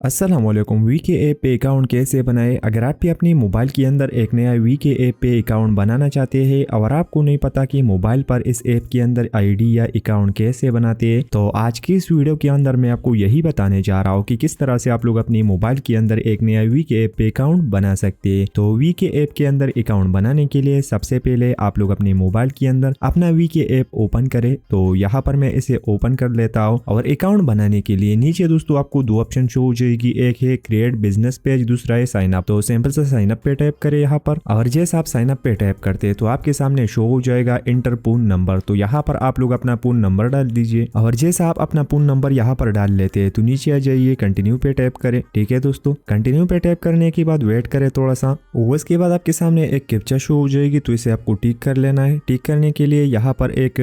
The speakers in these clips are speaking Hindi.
अस्सलामुअलैकुम। वीके ऐप पे अकाउंट कैसे बनाएं। अगर आप भी अपनी मोबाइल के अंदर एक नया वीके ऐप पे अकाउंट बनाना चाहते हैं और आपको नहीं पता कि मोबाइल पर इस ऐप के अंदर आईडी या अकाउंट कैसे बनाते हैं, तो आज की इस वीडियो के अंदर मैं आपको यही बताने जा रहा हूँ कि किस तरह से आप लोग अपनी मोबाइल के अंदर एक नया वीके ऐप पे अकाउंट बना सकते हैं। तो वीके ऐप के अंदर अकाउंट बनाने के लिए सबसे पहले आप लोग अपने मोबाइल के अंदर अपना वीके ऐप ओपन करें। तो यहाँ पर मैं इसे ओपन कर लेता हूँ और अकाउंट बनाने के लिए नीचे दोस्तों आपको दो ऑप्शन शो हो जाएगी। एक है क्रिएट बिजनेस पेज, दूसरा है साइन अप। तो सिंपल से साइन अप पे टैप करें यहाँ पर, और जैसे आप साइन अप पे टैप करते हैं तो आपके सामने शो हो जाएगा इंटर पूर्ण नंबर। तो यहाँ पर आप लोग अपना पूर्ण नंबर डाल दीजिए, और जैसे आप अपना पूर्ण नंबर यहाँ पर डाल लेते हैं तो नीचे आ जाइए, कंटिन्यू पे टैप करें। ठीक है दोस्तों, कंटिन्यू पे टैप करने के बाद वेट करें थोड़ा सा। उसके बाद आपके सामने एक कैप्चा शो हो जाएगी, तो इसे आपको टिक कर लेना है। टिक करने के लिए यहाँ पर एक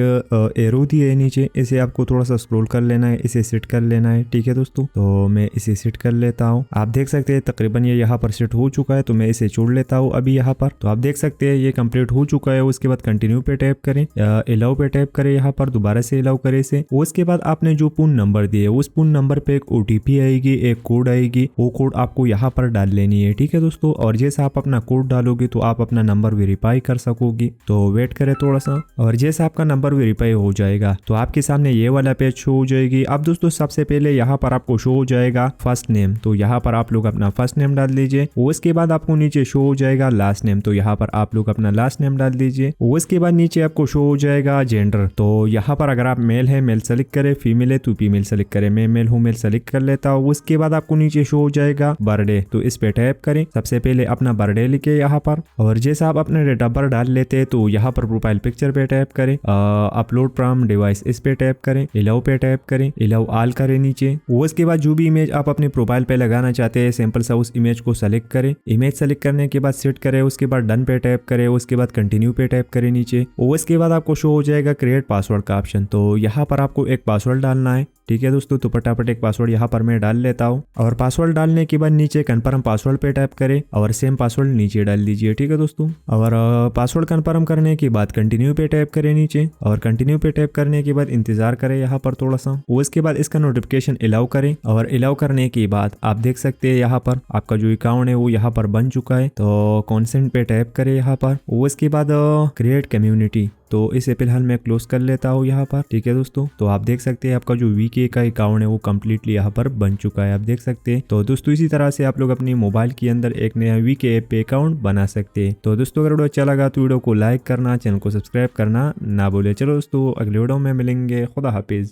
एरो दी है नीचे, इसे आपको थोड़ा सा स्क्रॉल कर लेना है, इसे सेट कर लेना है। ठीक है दोस्तों, तो मैं इसे सेट कर लेता हूँ। आप देख सकते हैं तकरीबन ये यहाँ पर सेट हो चुका है, तो मैं इसे छोड़ लेता हूँ अभी यहाँ पर। तो आप देख सकते हैं ये कंप्लीट हो चुका है। उसके बाद कंटिन्यू पे टैप करें, अलाउ पे टैप करें, यहाँ पर दोबारा से अलाउ करें इसे। उसके बाद आपने जो पूर्ण नंबर दिए उस पूर्ण नंबर पे एक ओटीपी आएगी, एक कोड आएगी, वो कोड आपको यहाँ पर डाल लेनी है। ठीक है दोस्तों, और जैसे आप अपना कोड डालोगे तो आप अपना नंबर वेरीफाई कर सकोगी। तो वेट करें थोड़ा सा, और जैसे आपका नंबर वेरीफाई हो जाएगा तो आपके सामने ये वाला पेज शो हो जाएगी। अब दोस्तों सबसे पहले यहाँ पर आपको शो हो जाएगा फर्स्ट नेम, तो यहाँ पर आप लोग अपना फर्स्ट नेम डाल दीजिए। उसके बाद आपको नीचे शो हो जाएगा लास्ट नेम, तो यहाँ पर आप लोग अपना लास्ट नेम डाल दीजिए। उसके बाद नीचे आपको शो हो जाएगा जेंडर, तो यहाँ पर अगर आप मेल है मेल सेलेक्ट करें, फीमेल है तो फीमेल सेलेक्ट करें। मैं मेल हूँ, मेल सेलेक्ट कर लेता हूँ। उसके बाद आपको नीचे शो हो जाएगा बर्थडे, तो इस पे टैप करें। सबसे पहले अपना बर्थडे लिखे यहाँ पर, और जैसे आप अपना डेट ऑफ बर्थ डाल लेते हैं तो यहाँ पर प्रोफाइल पिक्चर पे टैप करें, अपलोड फ्रॉम डिवाइस इस पे टैप करें, अलाउ पे टैप करें, अलाउ ऑल करें नीचे। उसके बाद जो भी इमेज आप अपनी प्रोफाइल पे लगाना चाहते हैं सिंपल सा उस इमेज को सेलेक्ट करें। इमेज सेलेक्ट करने के बाद सेट करें, उसके बाद डन पे टैप करें, उसके बाद कंटिन्यू पे टैप करें नीचे। उसके बाद आपको शो हो जाएगा क्रिएट पासवर्ड का ऑप्शन, तो यहाँ पर आपको एक पासवर्ड डालना है। ठीक है दोस्तों, तो फटाफट एक पासवर्ड यहाँ पर मैं डाल लेता हूँ, और पासवर्ड डालने के बाद नीचे कन्फर्म पासवर्ड पे टैप करें और सेम पासवर्ड नीचे डाल दीजिए। ठीक है दोस्तों, और पासवर्ड कन्फर्म करने के बाद कंटिन्यू पे टैप करें नीचे, और कंटिन्यू पे टैप करने के बाद इंतजार करें यहाँ पर थोड़ा सा। उसके बाद इसका नोटिफिकेशन अलाउ करें, और अलाउ करने के बाद आप देख सकते हैं यहाँ पर आपका जो अकाउंट है वो यहाँ पर बन चुका है। तो कॉन्सेंट पे टैप करें यहाँ पर। उसके बाद क्रिएट कम्युनिटी, तो इसे फिलहाल मैं क्लोज कर लेता हूँ यहाँ पर। ठीक है दोस्तों, तो आप देख सकते हैं आपका जो वीके का अकाउंट है वो कम्प्लीटली यहाँ पर बन चुका है, आप देख सकते हैं। तो दोस्तों इसी तरह से आप लोग अपनी मोबाइल के अंदर एक नया वीके ऐप पे अकाउंट बना सकते हैं। तो दोस्तों अगर वीडियो अच्छा लगा तो वीडियो को लाइक करना, चैनल को सब्सक्राइब करना ना भूले। चलो दोस्तों अगले वीडियो में मिलेंगे, खुदा हाफिज।